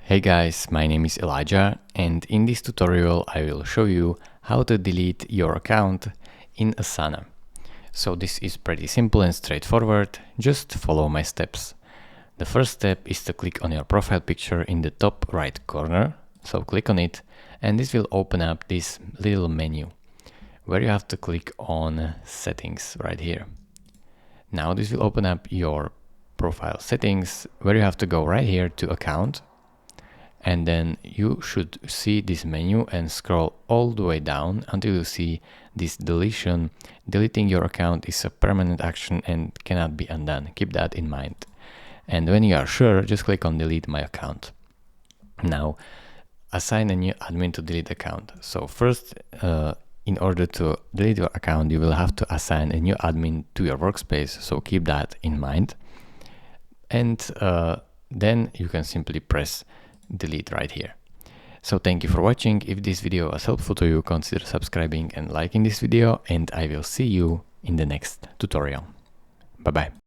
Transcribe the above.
Hey guys, my name is Elijah, and in this tutorial I will show you how to delete your account in Asana. So this is pretty simple and straightforward, just follow my steps. The first step is to click on your profile picture in the top right corner, so click on it and this will open up this little menu where you have to click on settings right here. Now this will open up your profile settings where you have to go right here to account. And then you should see this menu and scroll all the way down until you see this deletion. Deleting your account is a permanent action and cannot be undone. Keep that in mind. And when you are sure, just click on delete my account. Now, assign a new admin to delete account. So first, in order to delete your account, you will have to assign a new admin to your workspace. So keep that in mind. And then you can simply press delete right here. So thank you for watching. If this video was helpful to you, consider subscribing and liking this video, and I will see you in the next tutorial. Bye bye.